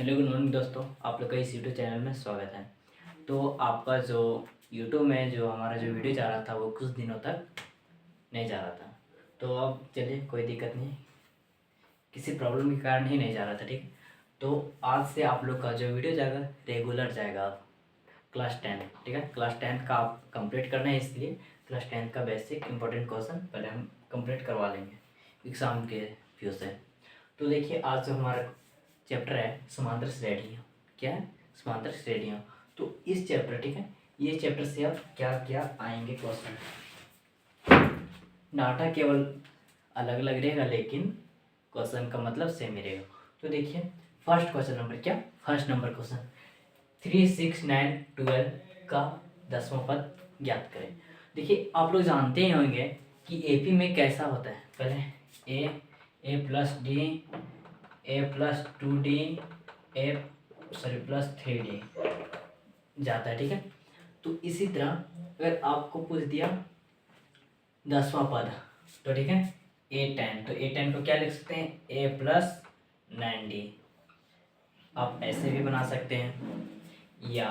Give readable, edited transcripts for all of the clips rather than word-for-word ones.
Hello good morning दोस्तों, आप लोग का इस यूट्यूब चैनल में स्वागत है। तो आपका जो यूट्यूब में जो हमारा जो वीडियो जा रहा था वो कुछ दिनों तक नहीं जा रहा था। तो अब चलिए, कोई दिक्कत नहीं, किसी प्रॉब्लम के कारण ही नहीं जा रहा था, ठीक है। तो आज से आप लोग का जो वीडियो जाएगा रेगुलर जाएगा। अब क्लास 10, ठीक है, क्लास 10 का आप कंप्लीट करना है, इसलिए क्लास 10 का बेसिक इंपॉर्टेंट क्वेश्चन पहले हम कंप्लीट करवा लेंगे एग्ज़ाम के व्यू से। तो देखिए, आज जो हमारा चैप्टर है समांतर श्रेणियाँ। क्या है? समांतर श्रेणियाँ। तो इस चैप्टर, ठीक है, ये चैप्टर से अब क्या क्या आएंगे क्वेश्चन। डाटा केवल अलग अलग रहेगा लेकिन क्वेश्चन का मतलब सेम ही रहेगा। तो देखिए, फर्स्ट क्वेश्चन नंबर क्या, फर्स्ट नंबर क्वेश्चन 3, 6, 9, 12 का 10वां पद ज्ञात करें। देखिए, आप लोग जानते ही होंगे कि एपी में कैसा होता है। पहले ए प्लस डी, ए प्लस 2d, प्लस 3d जाता है, ठीक है। तो इसी तरह अगर आपको पूछ दिया 10वां पद, तो ठीक है a10, तो a10 को क्या लिख सकते हैं, a प्लस 9d। आप ऐसे भी बना सकते हैं, या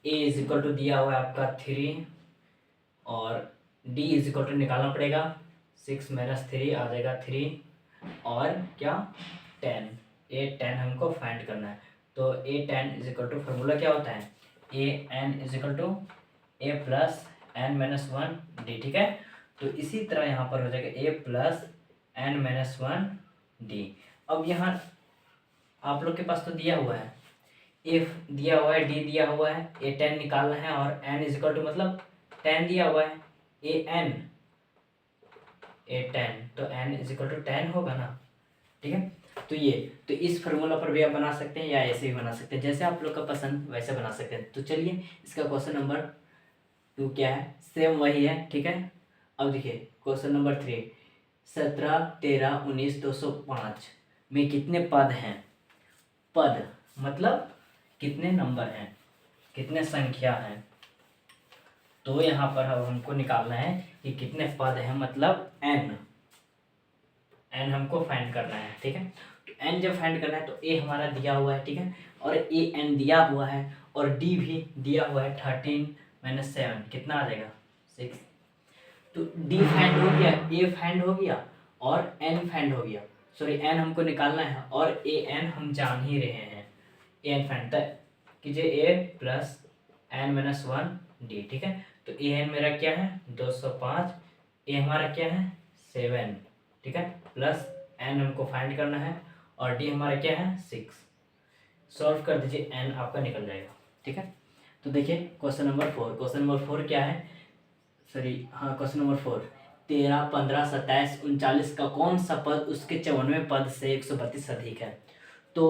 a इज इक्वल टू दिया हुआ है आपका 3 और d इज इक्वल टू निकालना पड़ेगा 6 माइनस 3 आ जाएगा 3 और क्या 10, a10 हमको फाइंड करना है। तो a10 is equal to formula क्या होता है, an is equal to a plus n minus 1d, ठीक है। तो इसी तरह यहाँ पर हो जाएगा a plus n minus 1d। अब यहाँ आप लोग के पास तो दिया हुआ है, a दिया हुआ है, d दिया हुआ है, a10 निकालना है और n इज इक्वल टू मतलब 10 दिया हुआ है, a10, तो n इज इक्वल टू 10 होगा ना, ठीक है। तो इस फार्मूला पर भी आप बना सकते हैं या ऐसे भी बना सकते हैं, जैसे आप लोग का पसंद वैसे बना सकते हैं। तो चलिए, इसका क्वेश्चन नंबर 2 क्या है, सेम वही है, ठीक है। अब देखिए क्वेश्चन नंबर 3, 17, 13, 19, 205 में कितने पद हैं। पद मतलब कितने नंबर हैं, कितने संख्या हैं। तो यहाँ पर अब हमको निकालना है कि कितने पद हैं, मतलब n हमको फाइंड करना है, ठीक है। तो n जब फाइंड करना है तो a हमारा दिया हुआ है, ठीक है, और an दिया हुआ है और d भी दिया हुआ है 13 माइनस 7 कितना आ जाएगा 6। तो d फाइंड हो गया, a फाइंड हो गया और n फाइंड हो गया। सॉरी, n हमको निकालना है और an हम जान ही रहे हैं, an फाइंड कीजिए a plus n minus 1d, ठीक है। तो an मेरा क्या है 205, a हमारा क्या है 7, ठीक है, प्लस n हमको फाइंड करना है और d हमारा क्या है 6। सॉल्व कर दीजिए, n आपका निकल जाएगा, ठीक है। तो देखिए क्वेश्चन नंबर 4, क्वेश्चन नंबर 4 क्या है, सॉरी हाँ, क्वेश्चन नंबर 4, 13, 15, 27, 39 का कौन सा पद उसके 54वें पद से 132 अधिक है। तो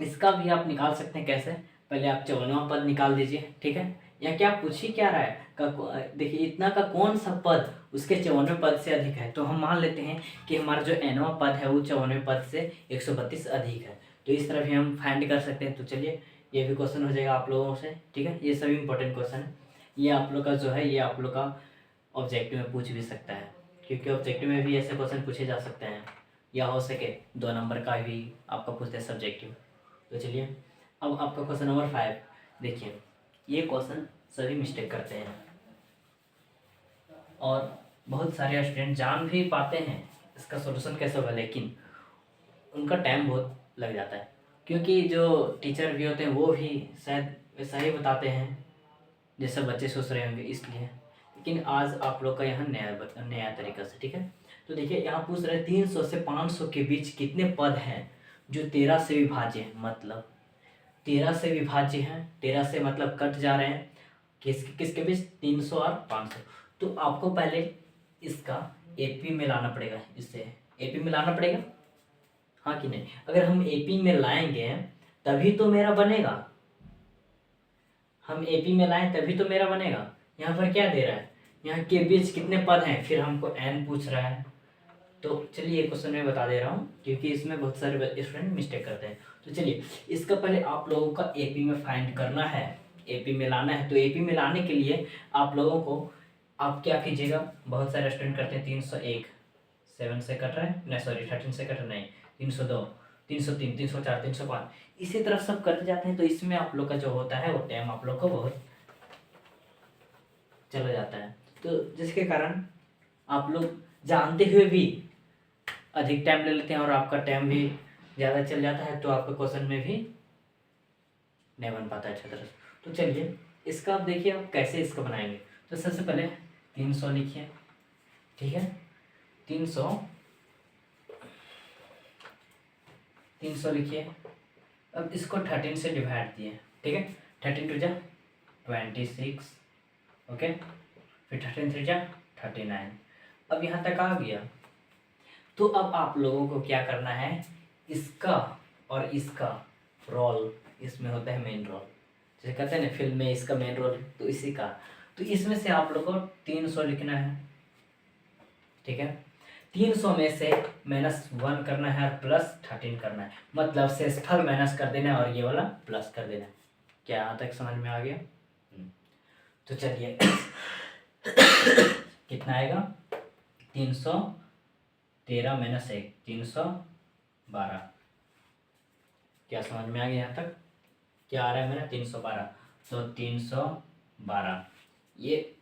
इसका भी आप निकाल सकते हैं। कैसे, पहले आप 54वां पद निकाल दीजिए, ठीक है। या क्या पूछ ही क्या रहा है देखिए, इतना का कौन सा पद उसके 54वें पद से अधिक है। तो हम मान लेते हैं कि हमारा जो nवां पद है वो 54वें पद से 132 अधिक है। तो इस तरह भी हम फाइंड कर सकते हैं। तो चलिए, ये भी क्वेश्चन हो जाएगा आप लोगों से, ठीक है। ये सभी इंपॉर्टेंट क्वेश्चन है। ये आप लोग का जो है, ये आप लोग का ऑब्जेक्टिव में पूछ भी सकता है, क्योंकि ऑब्जेक्टिव में भी ऐसे क्वेश्चन पूछे जा सकते हैं, या हो सके 2 नंबर का भी आपका पूछते हैं सब्जेक्टिव। तो चलिए, अब आपका क्वेश्चन नंबर 5 देखिए। ये क्वेश्चन सभी मिस्टेक करते हैं और बहुत सारे स्टूडेंट जान भी पाते हैं इसका सॉल्यूशन कैसे होगा, लेकिन उनका टाइम बहुत लग जाता है, क्योंकि जो टीचर भी होते हैं वो भी शायद वैसा ही बताते हैं जैसे बच्चे सोच रहे होंगे, इसलिए। लेकिन आज आप लोग का यहाँ नया तरीका से, ठीक है। तो देखिए, यहाँ पूछ रहे हैं 300 से 500 के बीच कितने पद हैं जो 13 से विभाज्य हैं। मतलब 13 से विभाज्य हैं, 13 से मतलब कट जा रहे हैं, किसके बीच 300 और 500। तो आपको पहले इसका एपी में लाना पड़ेगा, इससे एपी में लाना पड़ेगा, हाँ कि नहीं। अगर हम एपी में लाएंगे तभी तो मेरा बनेगा, हम एपी में लाएं तभी तो मेरा बनेगा। यहाँ पर क्या दे रहा है, यहाँ के बीच कितने पद हैं, फिर हमको n पूछ रहा है। तो चलिए, क्वेश्चन में बता दे रहा हूँ, क्योंकि इसमें बहुत सारे स्टूडेंट मिस्टेक करते हैं। तो चलिए, इसका पहले आप लोगों का एपी में फाइंड करना है, एपी में लाना है। तो एपी में लाने के लिए आप लोगों को आप क्या कीजिएगा, बहुत सारे स्टूडेंट करते हैं 301, 7 से कट रहा है नहीं, सॉरी 13 से कट रहा नहीं, 302, 303, 304, 305, इसी तरह सब करते जाते हैं। तो इसमें आप लोग का जो होता है वो टाइम आप लोग को बहुत चला जाता है। तो जिसके कारण आप लोग जानते हुए भी अधिक टाइम ले लेते हैं और आपका टाइम भी ज़्यादा चल जाता है, तो आपके क्वेश्चन में भी नहीं बन पाता है अच्छी तरह से। तो चलिए इसका आप देखिए आप कैसे इसको बनाएंगे। तो सबसे पहले 300 लिखिए, ठीक है, 300 लिखिए। अब इसको 13 से डिवाइड दिए, ठीक है, 13 टू जा 26, ओके, फिर 13 3 जा 39। अब यहाँ तक आ गया। तो अब आप लोगों को क्या करना है, इसका और इसका रोल इसमें होता है मेन रोल, जैसे कहते हैं ना फिल्म में इसका मेन रोल, तो इसी का। तो इसमें से आप लोग को 300 लिखना है, ठीक है, 300 में से -1 करना है और +13 करना है, मतलब शेषफल माइनस कर देना है और ये वाला प्लस कर देना है। क्या यहाँ तक समझ में आ गया? तो चलिए कितना आएगा, 313 - 1 312। क्या समझ में आ गया यहाँ तक? क्या आ रहा है मेरा 312, तो 312 ये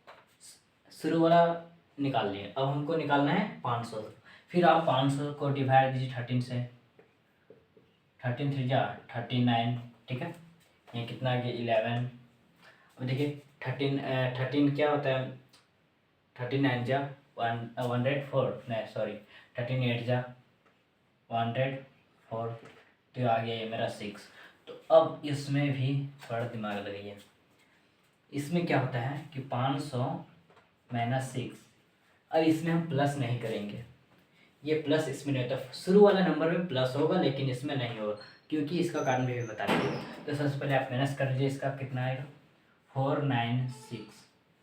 शुरू वाला निकाल लिए। अब हमको निकालना है 500। फिर आप 500 को डिवाइड दीजिए 13 से, 13 3 जा 39, ठीक है, ये कितना आ गया 11। अब देखिए 13 क्या होता है, 39 जा 104, नहीं सॉरी 38 जा 104, तो आ गया ये मेरा 6। तो अब इसमें भी थोड़ा दिमाग लगाइए। इसमें क्या होता है कि 500 - 6, अब इसमें हम प्लस नहीं करेंगे, ये प्लस इसमें नहीं होता। शुरू वाला नंबर में प्लस होगा लेकिन इसमें नहीं होगा, क्योंकि इसका कारण भी बता दीजिए। तो सबसे पहले आप माइनस कर लीजिए, इसका कितना आएगा 496,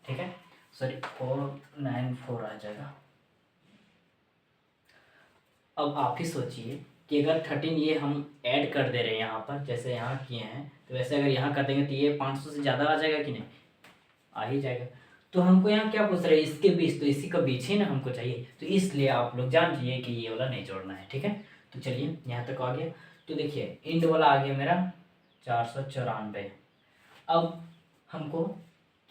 ठीक है, सॉरी 494 आ जाएगा। अब आप ही सोचिए कि अगर 13 ये हम ऐड कर दे रहे हैं यहाँ पर, जैसे यहाँ किए हैं, तो वैसे अगर यहाँ कर देंगे तो ये 500 से ज़्यादा आ जाएगा कि नहीं, आ ही जाएगा। तो हमको यहाँ क्या पूछ रहे हैं, इसके बीच, तो इसी का बीच ही ना हमको चाहिए, तो इसलिए आप लोग जान लीजिए कि ये वाला नहीं जोड़ना है, ठीक है। तो चलिए यहाँ तक आ गया। तो देखिए इंड वाला आ गया मेरा 494। अब हमको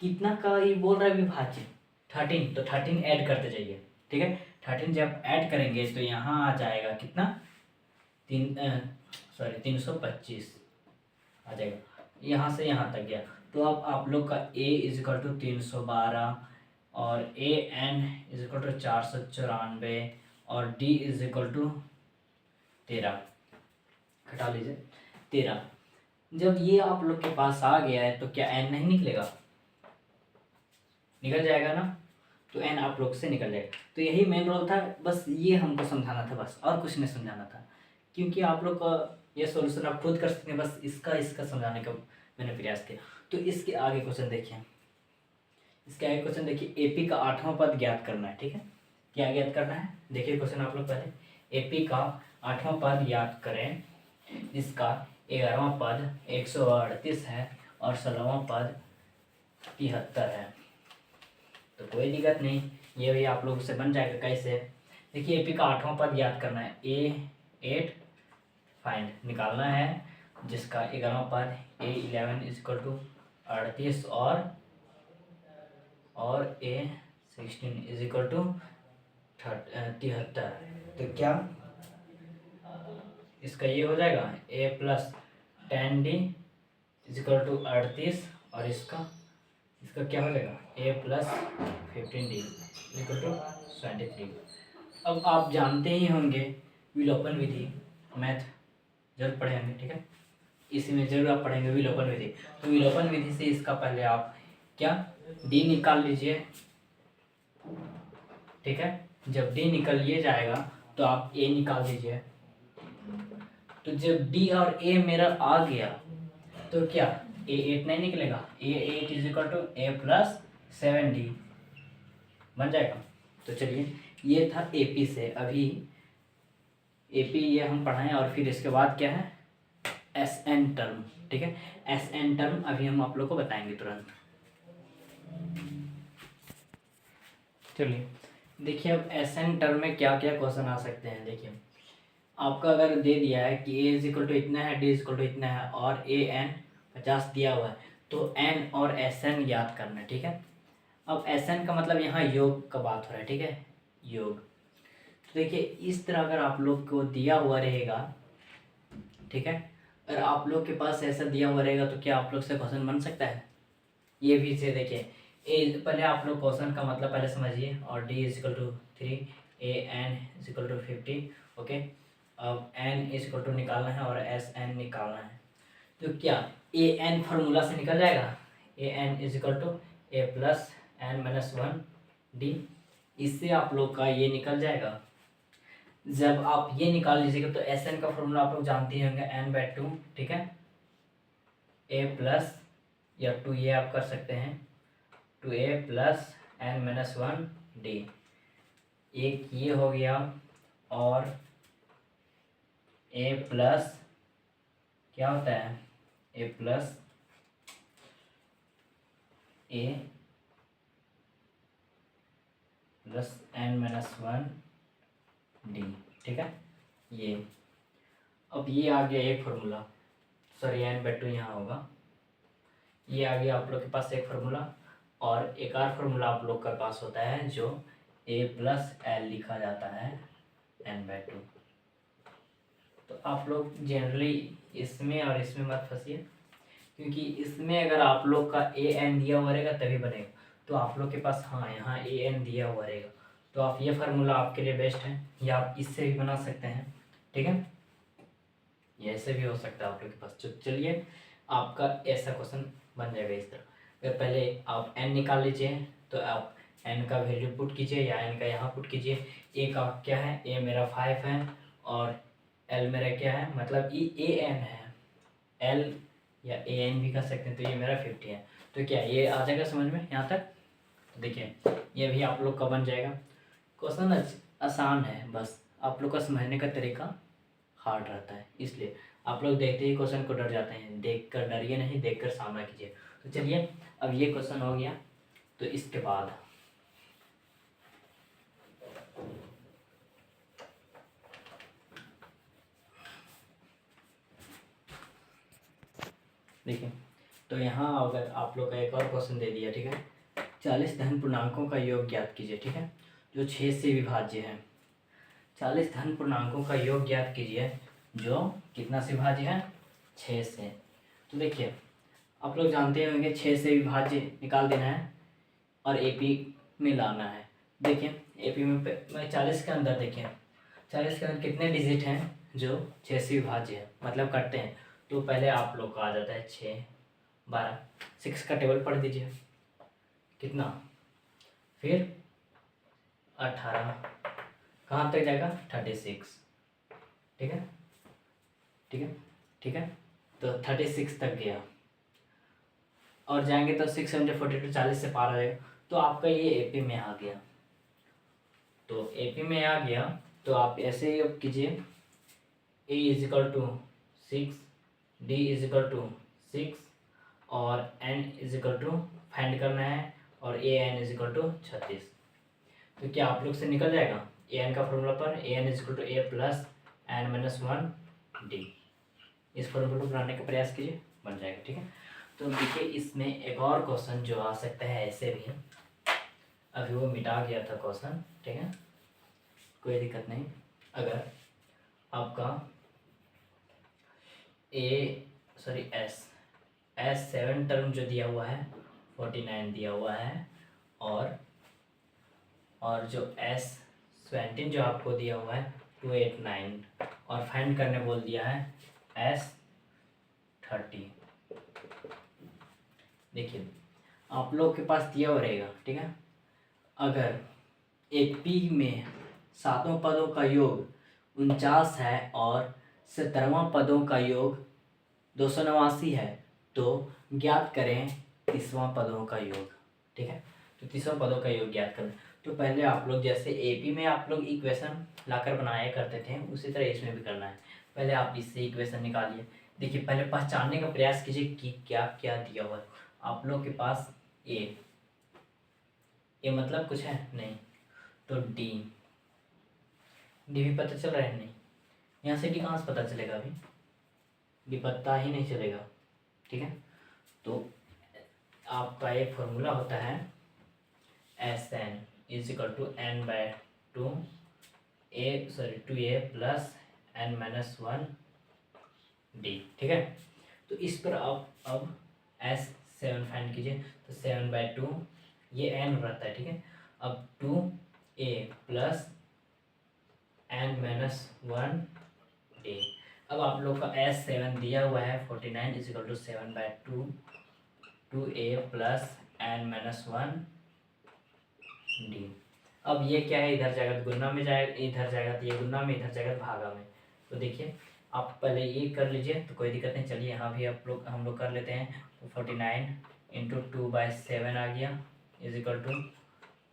कितना का ये बोल रहा है विभाज्य 13, तो 13 ऐड करते जाइए, ठीक है। 13 जब ऐड करेंगे तो यहाँ आ जाएगा कितना 325 आ जाएगा, यहाँ से यहाँ तक गया। तो अब आप लोग का a = 312 और an = 494 और d = 13, हटा लीजिए 13। जब ये आप लोग के पास आ गया है तो क्या n नहीं निकलेगा, निकल जाएगा ना, तो n आप लोग से निकल जाएगा। तो यही मेन रोल था, बस ये हमको समझाना था, बस और कुछ नहीं समझाना था, क्योंकि आप लोग का ये सॉल्यूशन आप खुद कर सकते हैं, बस इसका समझाने का मैंने प्रयास किया। तो इसके आगे क्वेश्चन देखिए, इसके आगे क्वेश्चन देखिए, एपी का 8वां पद ज्ञात करना है, ठीक है। क्या ज्ञात करना है, देखिए क्वेश्चन आप लोग पहले, एपी का 8वां पद ज्ञात करें, जिसका 11वां पद 138 है और 16वां पद 73 है। तो कोई दिक्कत नहीं, ये भी आप लोग से बन जाएगा। कैसे, देखिए एपी का 8वां पद ज्ञात करना है, A8 फाइंड निकालना है, जिसका 11वां पद A11 = 38 और A16 = 73। तो क्या इसका ये हो जाएगा A + 10D = 38 और इसका क्या हो जाएगा A + 15D = 23। अब आप जानते ही होंगे विलोपन विधि, मैथ जरूर पढ़े होंगे, ठीक है, इसी में जरूर आप पढ़ेंगे विलोपन विधि। तो विलोपन विधि से इसका पहले आप क्या D निकाल लीजिए, ठीक है। जब D निकल लिए जाएगा तो आप A निकाल दीजिए। तो जब D और A मेरा आ गया तो क्या A8 नहीं निकलेगा, A8 = A + 7D बन जाएगा। तो चलिए ये था AP से, अभी AP ये हम पढ़ाएं और फिर इसके बाद क्या है SN टर्म, ठीक है। SN टर्म अभी हम आप लोग को बताएंगे तुरंत। चलिए देखिए अब SN टर्म में क्या क्या क्वेश्चन आ सकते हैं। देखिए आपका अगर दे दिया है कि ए इज इक्वल टू इतना है, डी इज इक्वल टू इतना है और ए एन 50 दिया हुआ है, तो एन और एस एन याद करना है, ठीक है। अब एस एन का मतलब यहाँ योग का बात हो रहा है, ठीक है, योग। तो देखिए इस तरह अगर आप लोग को दिया हुआ रहेगा, ठीक है, अगर आप लोग के पास ऐसा दिया हुआ रहेगा तो क्या आप लोग से क्वेश्चन बन सकता है। ये भी से देखिए ए, पहले आप लोग क्वेश्चन का मतलब पहले समझिए, और D is equal to 3, A N is equal to 50, okay. अब एन इज इक्वल टू निकालना है और एस एन निकालना है, तो क्या ए एन फार्मूला से निकल जाएगा, a N is equal to A plus N minus 1 d. इससे आप लोग का ये निकल जाएगा। जब आप ये निकाल लीजिएगा तो एस एन का फॉर्मूला आप लोग जानते ही होंगे, एन बाई 2, ठीक है, ए प्लस या 2 ये आप कर सकते हैं, 2a plus N minus 1 D. एक ये हो गया, और a प्लस क्या होता है, a plus A plus N minus 1 D, ठीक है। ये अब ये आ गया एक फार्मूला, सॉरी एन बाई 2 यहाँ होगा, ये आ गया आप लोग के पास एक फार्मूला। और एक और फार्मूला आप लोग के पास होता है जो a प्लस एल लिखा जाता है एन बाई 2। तो आप लोग जनरली इसमें और इसमें मत फंसिए, क्योंकि इसमें अगर आप लोग का ए एन दिया हुआ रहेगा तभी बनेगा। तो आप लोग के पास हाँ यहाँ ए एन दिया हुआ रहेगा, तो आप ये फार्मूला आपके लिए बेस्ट है, या आप इससे भी बना सकते हैं, ठीक है, ये ऐसे भी हो सकता है आप लोग के पास। तो चलिए आपका ऐसा क्वेश्चन बन जाएगा इस तरह। अगर पहले आप n निकाल लीजिए तो आप n का वैल्यू पुट कीजिए, या n का यहाँ पुट कीजिए। a का क्या है, a मेरा 5 है और l मेरा क्या है, मतलब ए एन है, l या ए एन भी कर सकते हैं, तो ये मेरा 50 है। तो क्या ये आ जाएगा समझ में यहाँ तक। तो देखिए ये भी आप लोग का बन जाएगा। क्वेश्चन आसान है, बस आप लोग का समझने का तरीका हार्ड रहता है, इसलिए आप लोग देखते ही क्वेश्चन को डर जाते हैं। देख कर डरिए नहीं, देख कर सामना कीजिए। तो चलिए अब ये क्वेश्चन हो गया, तो इसके बाद देखिए, तो यहाँ अगर आप लोग का एक और क्वेश्चन दे दिया, ठीक है, 40 धन पूर्णांकों का योग ज्ञात कीजिए, ठीक है, जो 6 से विभाज्य है। 40 धन पूर्णांकों का योग ज्ञात कीजिए जो कितना से विभाज्य है, 6 से। तो देखिए आप लोग जानते होंगे 6 से विभाज्य निकाल देना है और एपी में लाना है। देखिए एपी में 40 के अंदर, देखिए 40 के अंदर कितने डिजिट हैं जो 6 से विभाज्य है, मतलब करते हैं। तो पहले आप लोग का आ जाता है 6, 12, 6 का टेबल पढ़ दीजिए कितना, फिर 18, कहाँ तक जाएगा 36, ठीक है, ठीक है, ठीक है, तो 36 तक गया, और जाएंगे तो 6 7 42, 40 से पार आएगा। तो आपका ये एपी में आ गया। तो एपी में आ गया तो आप ऐसे ही अब कीजिए, a is equal to 6, d is equal to 6 और n is equal to find करना है, और a N is equal to 36। तो क्या आप लोग से निकल जाएगा ए एन का फॉर्मूला पर, a N is equal to A plus N minus 1 d. इस फॉर्मूला को बनाने का प्रयास कीजिए, बन जाएगा, ठीक है। तो देखिए इसमें एक और क्वेश्चन जो आ सकता है ऐसे भी, अभी वो मिटा गया था क्वेश्चन, ठीक है, कोई दिक्कत नहीं। अगर आपका एस 7 टर्म जो दिया हुआ है 49 दिया हुआ है, और जो एस 17 जो आपको दिया हुआ है 289, और फाइंड करने बोल दिया है एस 30। देखिए आप लोग के पास दिया हुआ रहेगा, ठीक है, अगर एक पी में 7 पदों का योग 49 है और 17वां पदों का योग 289 है, तो ज्ञात करें 30वां पदों का योग, ठीक है। तो 30वां पदों का योग ज्ञात करें। तो पहले आप लोग जैसे एपी में आप लोग इक्वेशन लाकर बनाया करते थे, उसी तरह इसमें भी करना है। पहले आप इससे इक्वेशन निकालिए। देखिए पहले पहचानने का प्रयास कीजिए कि क्या क्या दिया हुआ है आप लोग के पास। ए मतलब कुछ है नहीं, तो डी भी पता चल रहा है नहीं, यहाँ से डी कहाँ से पता चलेगा, अभी डी पता ही नहीं चलेगा, ठीक है। तो आपका एक फॉर्मूला होता है S N is equal to N by two A plus N minus one D, ठीक है। तो इस पर आप अब एस सेवन फाइंड कीजिए, तो 7/2 ये एन रहता है, ठीक है। अब 2a plus N minus one D. अब आप लोग का एस 7 दिया हुआ है 49 is equal to 7/2 2a plus N minus one D. अब ये क्या है, इधर जाएगा तो गुना में जाएगा, इधर जाएगा तो ये गुना में, इधर जाएगा तो भागा में। तो देखिए आप पहले ये कर लीजिए तो कोई दिक्कत नहीं। चलिए यहाँ भी हम लोग कर लेते हैं। तो 49 इंटू 2/7 आ गया is equal to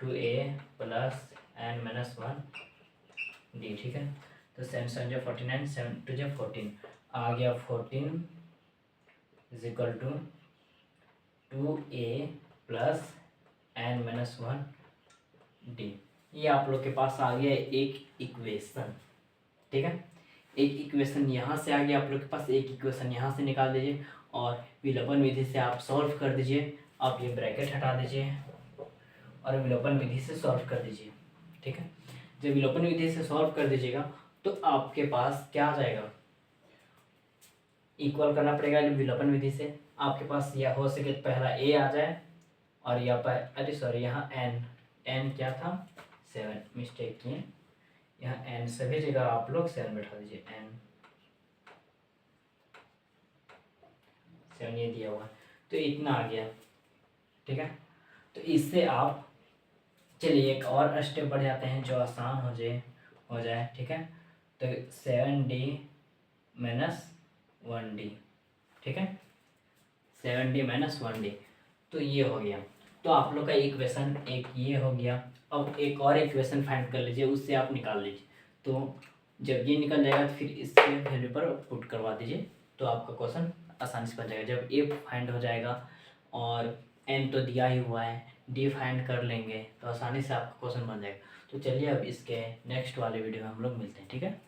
2a plus N minus one D, ठीक है। तो 7 7 जो 49, 7 2 जो 14 आ गया 14 is equal to 2a plus N minus one D. ये आप लोग के पास आ गया एक इक्वेशन, ठीक है। एक इक्वेशन यहाँ से आ गया आप लोग के पास, एक इक्वेशन यहाँ से निकाल दीजिए और विलोपन विधि से आप सॉल्व कर दीजिए। आप ये ब्रैकेट हटा दीजिए और विलोपन विधि से सॉल्व कर दीजिए, ठीक है। जब विलोपन विधि से सॉल्व कर दीजिएगा तो आपके पास क्या आ जाएगा, इक्वल करना पड़ेगा विलोपन विधि से। आपके पास यह हो सके तो पहला a आ जाए और यहाँ पर अरे सॉरी यहाँ n क्या था 7, मिस्टेक किए, यहाँ n सभी जगह आप लोग 7 बैठा दीजिए, n 7 ये दिया हुआ है तो इतना आ गया, ठीक है। तो इससे आप चलिए एक और स्टेप बढ़ जाते हैं जो आसान हो जाए, ठीक है। तो 7d माइनस 1d, ठीक है, 7d माइनस 1d। तो ये हो गया। तो आप लोग का इक्वेशन एक ये हो गया। अब एक और इक्वेशन फाइंड कर लीजिए, उससे आप निकाल लीजिए। तो जब ये निकल जाएगा तो फिर इसके वैल्यू पर पुट करवा दीजिए तो आपका क्वेश्चन आसानी से बन जाएगा। जब ए फाइंड हो जाएगा और एन तो दिया ही हुआ है, डी फाइंड कर लेंगे तो आसानी से आपका क्वेश्चन बन जाएगा। तो चलिए अब इसके नेक्स्ट वाले वीडियो में हम लोग मिलते हैं, ठीक है।